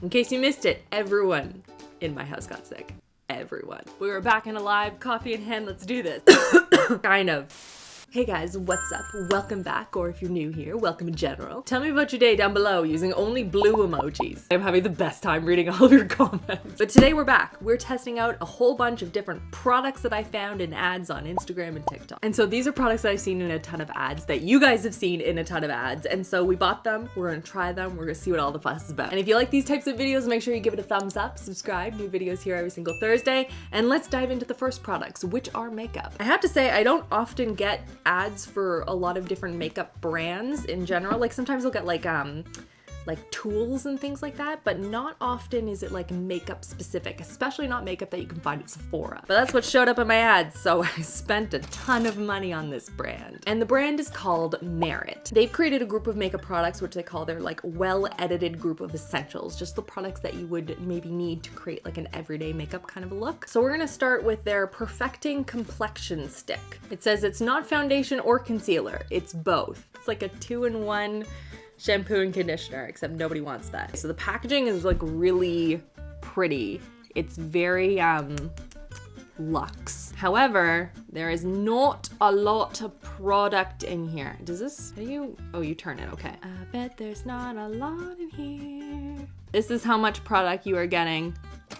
In case you missed it, everyone in my house got sick. Everyone. We were back and alive, coffee in hand, let's do this. Kind of. Hey guys, what's up? Welcome back, or if you're new here, welcome in general. Tell me about your day down below using only blue emojis. I'm having the best time reading all of your comments. But today we're back. We're testing out a whole bunch of different products that I found in ads on Instagram and TikTok. And so these are products that I've seen in a ton of ads that you guys have seen in a ton of ads. And so we bought them, we're gonna try them, we're gonna see what all the fuss is about. And if you like these types of videos, make sure you give it a thumbs up, subscribe, new videos here every single Thursday. And let's dive into the first products, which are makeup. I have to say, I don't often get ads for a lot of different makeup brands in general. Like sometimes I'll get like tools and things like that, but not often is it like makeup specific, especially not makeup that you can find at Sephora. But that's what showed up in my ads, so I spent a ton of money on this brand. And the brand is called Merit. They've created a group of makeup products which they call their like well-edited group of essentials, just the products that you would maybe need to create like an everyday makeup kind of a look. So we're gonna start with their Perfecting Complexion Stick. It says it's not foundation or concealer, it's both. It's like a 2-in-1 shampoo and conditioner, except nobody wants that. So the packaging is like really pretty. It's very luxe. However, there is not a lot of product in here. Does this, oh, you turn it, okay. I bet there's not a lot in here. This is how much product you are getting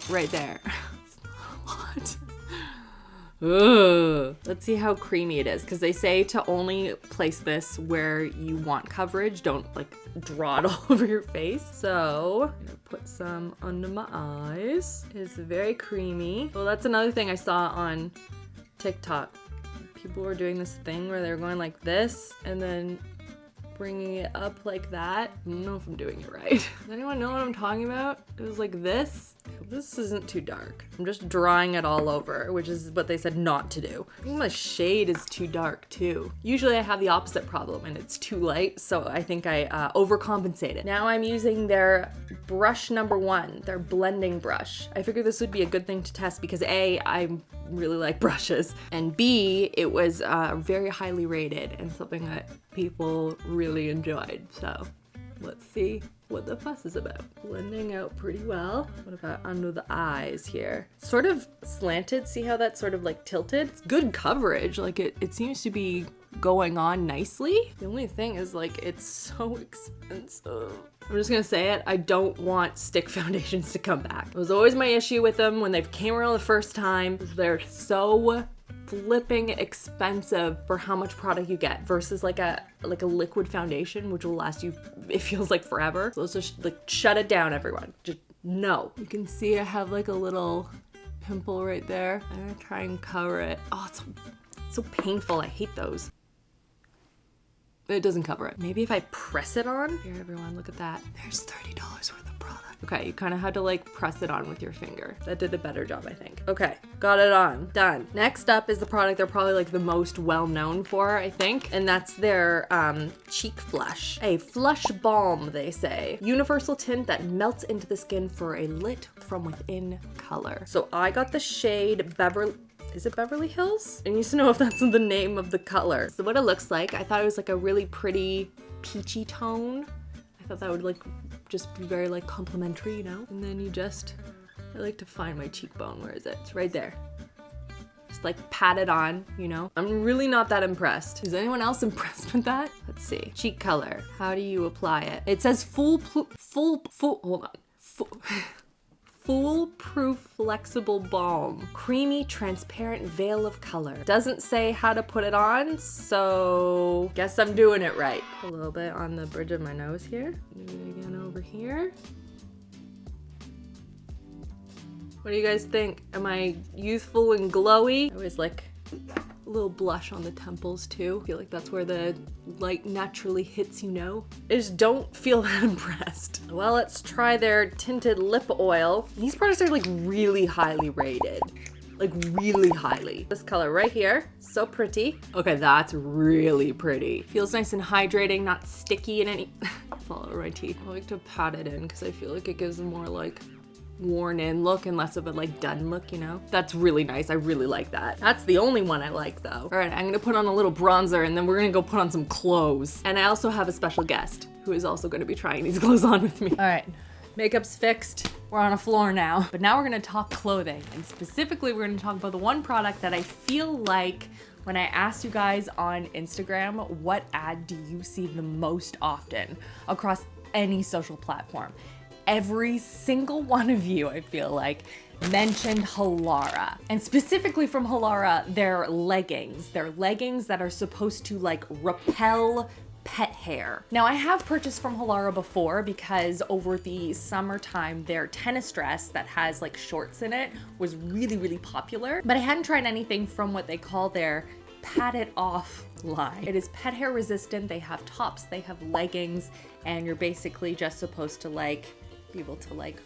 right there. It's not a lot. Ugh. Let's see how creamy it is, because they say to only place this where you want coverage. Don't like draw it all over your face. So I'm gonna put some under my eyes. It's very creamy. Well, that's another thing I saw on TikTok. People were doing this thing where they're going like this and then bringing it up like that. I don't know if I'm doing it right. Does anyone know what I'm talking about? It was like this. This isn't too dark. I'm just drawing it all over, which is what they said not to do. I think my shade is too dark too. Usually I have the opposite problem and it's too light, so I think I overcompensated. Now I'm using their brush number 1, their blending brush. I figured this would be a good thing to test because A, I really like brushes, and B, it was very highly rated and something that people really enjoyed. So let's see what the fuss is about. Blending out pretty well. What about under the eyes here? Sort of slanted. See how that's sort of like tilted? It's good coverage. Like it seems to be going on nicely. The only thing is like it's so expensive. I'm just gonna say it, I don't want stick foundations to come back. It was always my issue with them when they came around the first time. They're so flipping expensive for how much product you get versus like a liquid foundation, which will last you, it feels like forever. So let's just like shut it down, everyone. Just no. You can see I have like a little pimple right there. I'm gonna try and cover it. Oh, it's so painful. I hate those. It doesn't cover it. Maybe if I press it on. Here, everyone, look at that. There's $30 worth of product. Okay, you kind of had to like press it on with your finger. That did a better job, I think. Okay, got it on, done. Next up is the product they're probably like the most well known for, I think, and that's their cheek flush. A flush balm, they say. Universal tint that melts into the skin for a lit from within color. So I got the shade Beverly. Is it Beverly Hills? I need to know if that's the name of the color. So what it looks like, I thought it was like a really pretty peachy tone. I thought that would like just be very like complimentary, you know? And then you just, I like to find my cheekbone. Where is it? It's right there. Just like pat it on, you know? I'm really not that impressed. Is anyone else impressed with that? Let's see. Cheek color. How do you apply it? It says foolproof flexible balm. Creamy, transparent veil of color. Doesn't say how to put it on, so guess I'm doing it right. A little bit on the bridge of my nose here. Do it again over here. What do you guys think? Am I youthful and glowy? I always like a little blush on the temples too. I feel like that's where the light naturally hits, you know? I just don't feel that impressed. Well, let's try their tinted lip oil. These products are like really highly rated. Like really highly. This color right here, so pretty. Okay, that's really pretty. Feels nice and hydrating, not sticky in any, fall over my teeth. I like to pat it in because I feel like it gives a more like worn in look and less of a like done look, you know? That's really nice. I really like that. That's the only one I like though. All right, I'm gonna put on a little bronzer and then we're gonna go put on some clothes. And I also have a special guest who is also gonna be trying these clothes on with me. All right, Makeup's fixed. We're on a floor now. But now we're gonna talk clothing. And specifically, we're gonna talk about the one product that I feel like when I asked you guys on Instagram, what ad do you see the most often across any social platform? Every single one of you, I feel like, mentioned Halara. And specifically from Halara, their leggings. They're leggings that are supposed to like repel pet hair. Now I have purchased from Halara before because over the summertime, their tennis dress that has like shorts in it was really, really popular. But I hadn't tried anything from what they call their Patitoff line. It is pet hair resistant. They have tops, they have leggings, and you're basically just supposed to like be able to like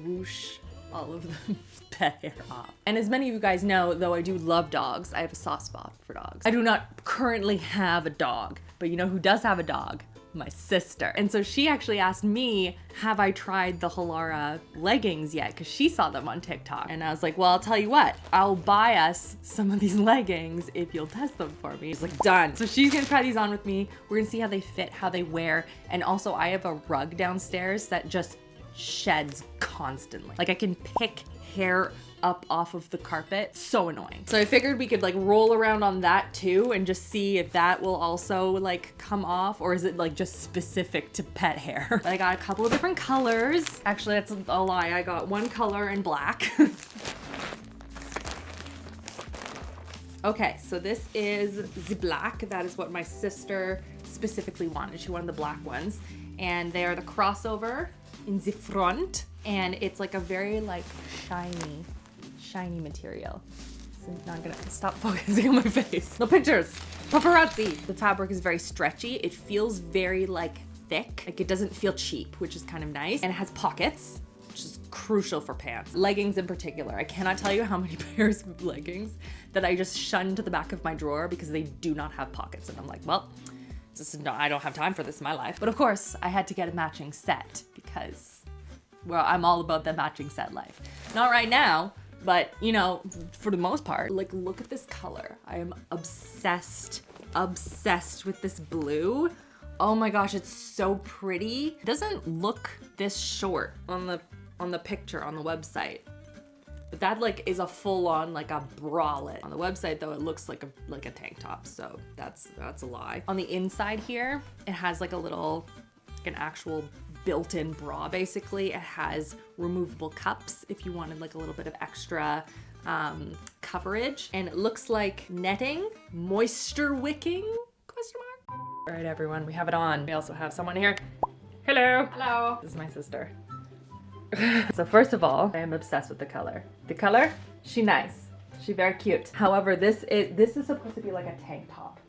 whoosh all of the pet hair off. And as many of you guys know, though I do love dogs, I have a soft spot for dogs. I do not currently have a dog, but you know who does have a dog? My sister. And so she actually asked me, have I tried the Halara leggings yet? Because she saw them on TikTok. And I was like, well, I'll tell you what, I'll buy us some of these leggings if you'll test them for me. She's like, done. So she's gonna try these on with me. We're gonna see how they fit, how they wear. And also I have a rug downstairs that just sheds constantly. Like I can pick hair up off of the carpet. So annoying. So I figured we could like roll around on that too and just see if that will also like come off, or is it like just specific to pet hair? But I got a couple of different colors. Actually, that's a lie. I got one color in black. Okay, so this is the black. That is what my sister specifically wanted. She wanted the black ones. And they are the crossover in the front. And it's like a very like shiny material. So now I'm gonna stop focusing on my face. No pictures, paparazzi. The fabric is very stretchy. It feels very like thick. Like it doesn't feel cheap, which is kind of nice. And it has pockets, which is crucial for pants. Leggings in particular. I cannot tell you how many pairs of leggings that I just shunned to the back of my drawer because they do not have pockets. And I'm like, well, I don't have time for this in my life. But of course, I had to get a matching set because, well, I'm all about the matching set life. Not right now, but you know, for the most part. Like, look at this color. I am obsessed with this blue. Oh my gosh, it's so pretty. It doesn't look this short on the picture on the website. But that like is a full-on like a bralette. On the website though, it looks like a tank top, so that's a lie. On the inside here, it has like a little, like an actual built-in bra basically. It has removable cups if you wanted like a little bit of extra coverage. And it looks like netting, moisture wicking, question mark? All right everyone, we have it on. We also have someone here. Hello. Hello. This is my sister. So first of all, I am obsessed with the color. The color, she nice. She very cute. However, this is supposed to be like a tank top.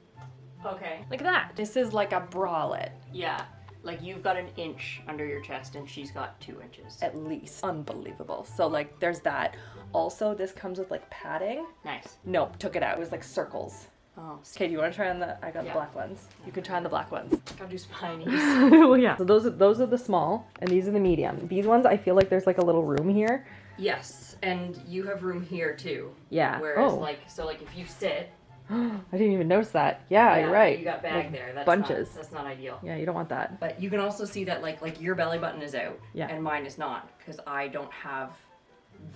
Okay. Like that. This is like a bralette. Yeah. Like you've got an inch under your chest and she's got 2 inches. At least. Unbelievable. So like there's that. Also, this comes with like padding. Nice. Nope, took it out. It was like circles. Oh. Okay, do you want to try on the, I got the black ones. You can try on the black ones. Gotta do spinies. Well, yeah. So those are the small and these are the medium. These ones, I feel like there's like a little room here. Yes, and you have room here too. Yeah. Whereas like if you sit. I didn't even notice that. Yeah, you're right. You got bag like there. That's bunches. That's not ideal. Yeah, you don't want that. But you can also see that like your belly button is out. Yeah. And mine is not, because I don't have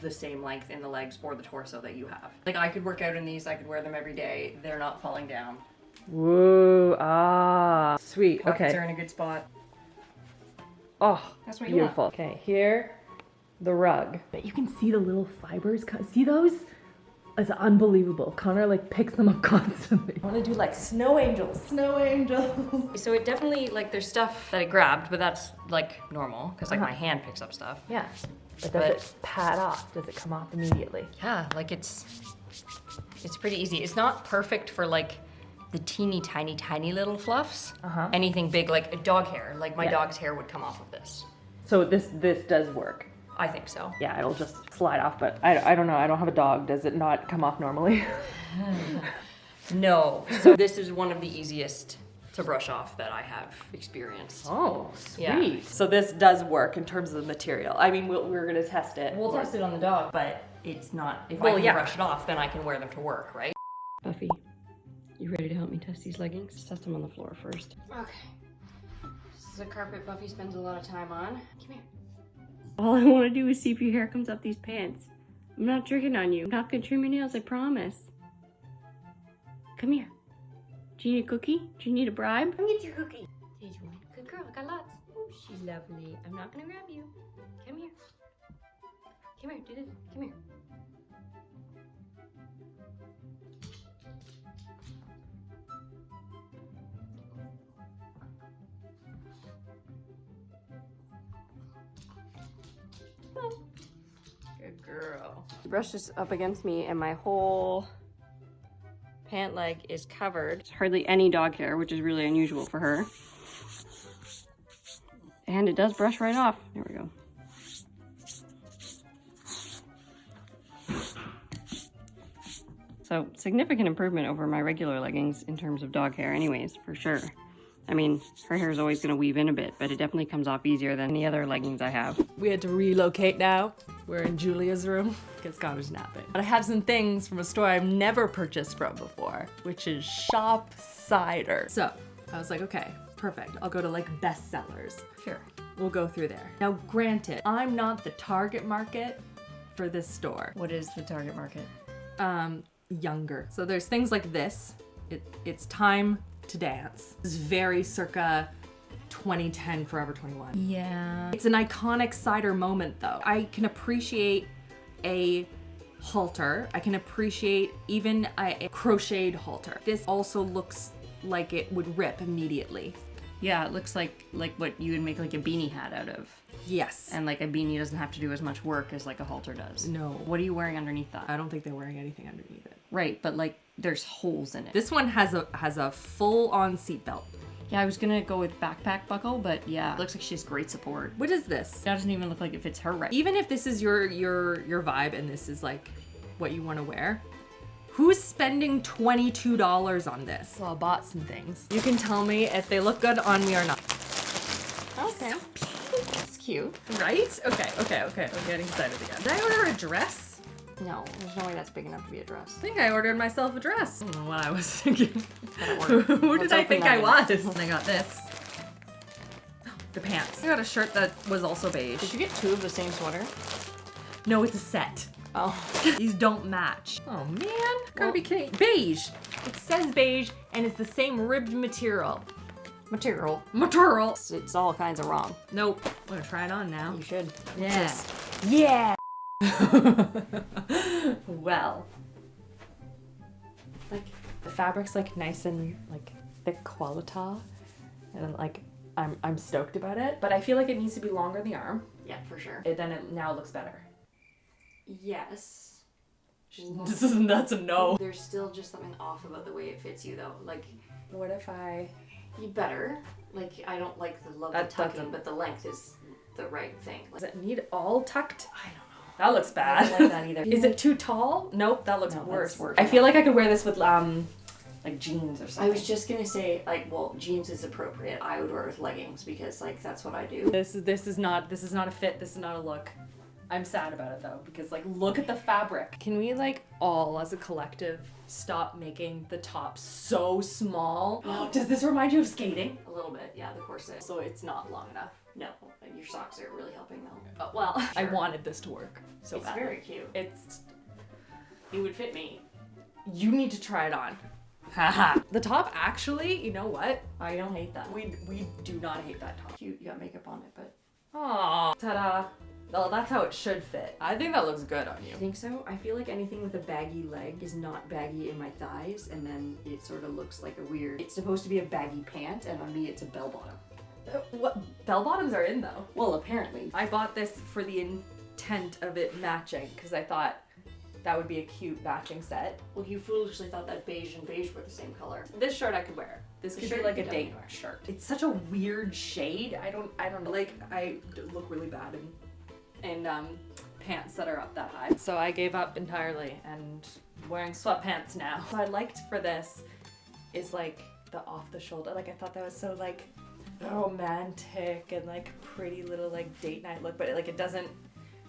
the same length in the legs or the torso that you have. Like I could work out in these, I could wear them every day. They're not falling down. Woo, ah, sweet. Pockets Okay. are in a good spot. Oh, That's what you beautiful. want. Okay, here, the rug. But you can see the little fibers. See those? It's unbelievable. Connor like picks them up constantly. I want to do like snow angels. Snow angels. So it definitely, like, there's stuff that it grabbed, but that's like normal, because like my hand picks up stuff. Yeah. But does it pad off? Does it come off immediately? Yeah, like it's pretty easy. It's not perfect for like the teeny tiny little fluffs. Anything big, like a dog hair. Like my dog's hair would come off of this. So this does work. I think so. Yeah, it'll just slide off, but I don't know. I don't have a dog. Does it not come off normally? No. So this is one of the easiest to brush off that I have experienced. Oh, sweet. Yeah. So this does work in terms of the material. I mean, we're gonna test it. We'll test it on the dog, but it's not, if Well, I can yeah. brush it off, then I can wear them to work, right? Buffy, you ready to help me test these leggings? Let's test them on the floor first. Okay. This is a carpet Buffy spends a lot of time on. Come here. All I want to do is see if your hair comes up these pants. I'm not tricking on you. I'm not gonna trim your nails, I promise. Come here. Do you need a cookie? Do you need a bribe? Come get your cookie. Here's one. Good girl, I got lots. Oh, she's lovely. I'm not gonna grab you. Come here. Come here, do this. Come here. Good girl. She brushed this up against me and my whole pant leg is covered. There's hardly any dog hair, which is really unusual for her. And it does brush right off. There we go. So significant improvement over my regular leggings in terms of dog hair anyways, for sure. I mean, her hair is always gonna weave in a bit, but it definitely comes off easier than any other leggings I have. We had to relocate now. We're in Julia's room because Connor's napping. But I have some things from a store I've never purchased from before, which is Shop Cider. So I was like, okay, perfect. I'll go to like bestsellers. Sure. We'll go through there. Now, granted, I'm not the target market for this store. What is the target market? Younger. So there's things like this. It's Time to Dance. It's very circa 2010 Forever 21. Yeah. It's an iconic cider moment though. I can appreciate a halter. I can appreciate even a crocheted halter. This also looks like it would rip immediately. Yeah, it looks like what you would make like a beanie hat out of. Yes. And like a beanie doesn't have to do as much work as like a halter does. No. What are you wearing underneath that? I don't think they're wearing anything underneath it. Right, but like there's holes in it. This one has a full-on seatbelt. Yeah, I was gonna go with backpack buckle, but yeah, it looks like she has great support. What is this? That doesn't even look like it fits her right. Even if this is your vibe and this is like what you want to wear, who's spending $22 on this? Well, I bought some things. You can tell me if they look good on me or not. Okay. It's cute. Right? Okay. I'm getting excited again. Did I order a dress? No, there's no way that's big enough to be a dress. I think I ordered myself a dress. I don't know what I was thinking. Who Who did I think I was? And I got this. The pants. I got a shirt that was also beige. Did you get two of the same sweater? No, it's a set. Oh. These don't match. Oh man, gotta Well- be kidding. Beige. It says beige and it's the same ribbed material. Material. Material. It's all kinds of wrong. Nope. I'm gonna try it on now. You should. Yeah. Yeah. Well, like the fabric's like nice and like thick quality, and like I'm stoked about it. But I feel like it needs to be longer in the arm. Yeah, for sure. Then it now looks better. Yes. That's a no. There's still just something off about the way it fits you though. Like, What if I? you better. Like, I don't like the love That of tucking, doesn't- but the length is the right thing. Like, Does it need all tucked? I don't know. That looks I bad. don't like that either. Is it too tall? Nope, that looks No, that's worse. worse. I feel like I could wear this with like jeans or something. I was just gonna say, like, well, jeans is appropriate. I would wear it with leggings because, like, that's what I do. This is not a fit. This is not a look. I'm sad about it though because like look at the fabric. Can we like all as a collective stop making the top so small? Does this remind you of skating? A little bit, yeah, the corset. So it's not long enough. No, your socks are really helping though. Well, I Sure. wanted this to work so It's badly. very cute. It would fit me. You need to try it on. Haha. The top actually, you know what? I don't hate that. We do not hate that top. Cute, you got makeup on it, but Aww. Ta-da. Well, that's how it should fit. I think that looks good on you. I think so. I feel like anything with a baggy leg is not baggy in my thighs, and then it sort of looks like a weird. It's supposed to be a baggy pant, and on me it's a bell bottom. What bell bottoms are in though? Well, apparently. I bought this for the intent of it matching because I thought that would be a cute matching set. well, you foolishly thought that beige and beige were the same color. This shirt I could wear. This The could shirt be like you a could date definitely wear. shirt. It's such a weird shade. I don't know. Like I look really bad in pants that are up that high. So I gave up entirely and wearing sweatpants now. What I liked for this is like the off the shoulder. Like I thought that was so like romantic and like pretty little like date night look, but it doesn't.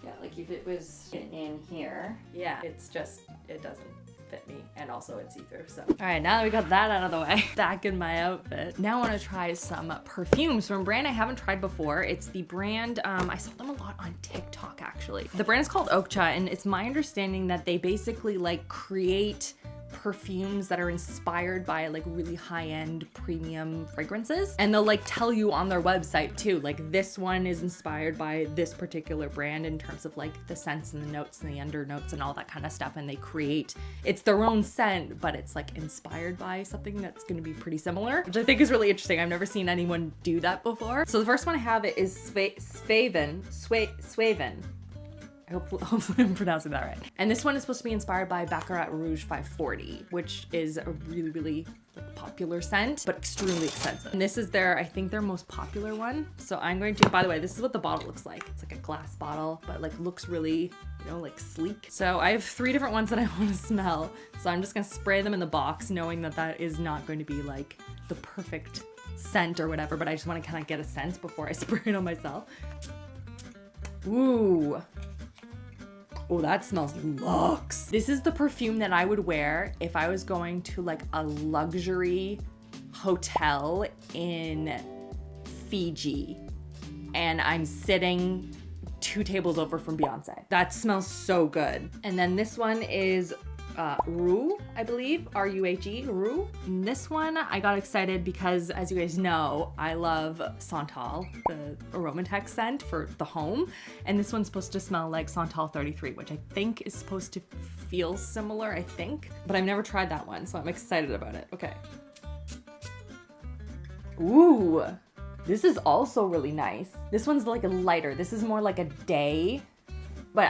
Yeah, like if it was in here. Yeah, it's just it doesn't fit me, and also it's see-through. So all right, now that we got that out of the way, back in my outfit, now I want to try some perfumes from a brand I haven't tried before. It's the brand, I saw them a lot on TikTok actually. The brand is called Oakcha, and it's my understanding that they basically like create perfumes that are inspired by like really high-end premium fragrances, and they'll like tell you on their website too, like this one is inspired by this particular brand in terms of like the scents and the notes and the undernotes and all that kind of stuff, and they create, it's their own scent, but it's like inspired by something that's going to be pretty similar, which I think is really interesting. I've never seen anyone do that before. So the first one I have is Sweven. Hopefully I'm pronouncing that right. And this one is supposed to be inspired by Baccarat Rouge 540, which is a really like, popular scent, but extremely expensive. And this is their, I think their most popular one. So I'm going to, by the way, this is what the bottle looks like. It's like a glass bottle, but like looks really, you know, like sleek. So I have 3 different ones that I want to smell. So I'm just gonna spray them in the box, knowing that that is not going to be like the perfect scent or whatever, but I just want to kind of get a sense before I spray it on myself. Ooh. Oh, that smells luxe. This is the perfume that I would wear if I was going to like a luxury hotel in Fiji and I'm sitting 2 tables over from Beyonce. That smells so good. And then this one is Ruhe, I believe, R-U-H-E, Ruhe. And this one, I got excited because, as you guys know, I love Santal, the Aromatech scent for the home. And this one's supposed to smell like Santal 33, which I think is supposed to feel similar, I think. But I've never tried that one, so I'm excited about it. Okay. Ooh, this is also really nice. This one's like a lighter. This is more like a day, but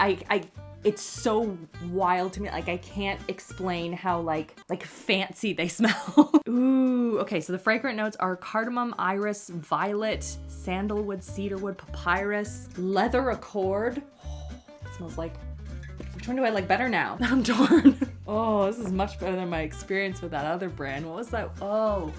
it's so wild to me. Like I can't explain how like fancy they smell. Ooh, okay. So the fragrant notes are cardamom, iris, violet, sandalwood, cedarwood, papyrus, leather accord. Oh, it smells like, which one do I like better now? I'm torn. Oh, this is much better than my experience with that other brand. What was that? Oh,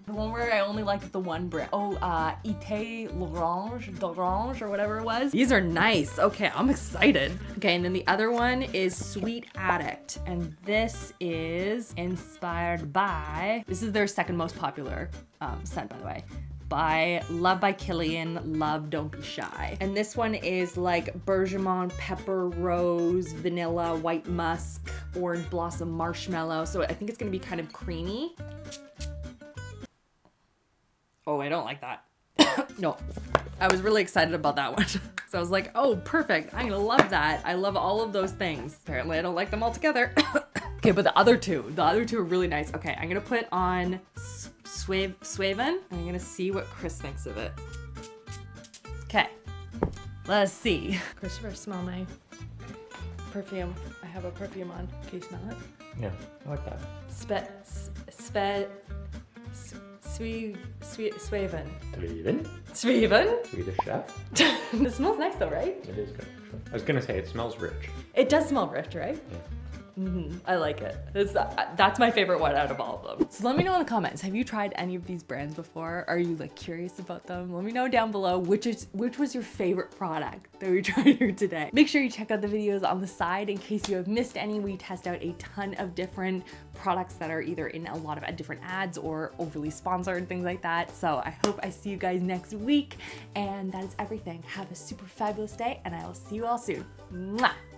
the one where I only liked the one brand. Oh, Ité d'Orange or whatever it was. These are nice. Okay, I'm excited. Okay, and then the other one is Sweet Addict. And this is inspired by, this is their second most popular scent, by the way. By Love by Killian, Love Don't Be Shy. And this one is like bergamot, pepper, rose, vanilla, white musk, orange blossom, marshmallow. So I think it's gonna be kind of creamy. Oh, I don't like that. No, I was really excited about that one. So I was like, oh, perfect, I'm gonna love that. I love all of those things. Apparently I don't like them all together. Okay, but the other two are really nice. Okay, I'm gonna put on Sweven, and I'm gonna see what Chris thinks of it. Okay, let's see. Christopher, smell my perfume. I have a perfume on. Can you smell it? Yeah, I like that. Sweven. Sweven? Swedish chef. It smells nice though, right? It is good, actually. I was gonna say, it smells rich. It does smell rich, right? Yeah. I like it. That's my favorite one out of all of them. So let me know in the comments, have you tried any of these brands before? Are you like curious about them? Let me know down below which was your favorite product that we tried here today. Make sure you check out the videos on the side in case you have missed any. We test out a ton of different products that are either in a lot of different ads or overly sponsored, things like that. So I hope I see you guys next week. And that is everything. Have a super fabulous day, and I will see you all soon. Mwah!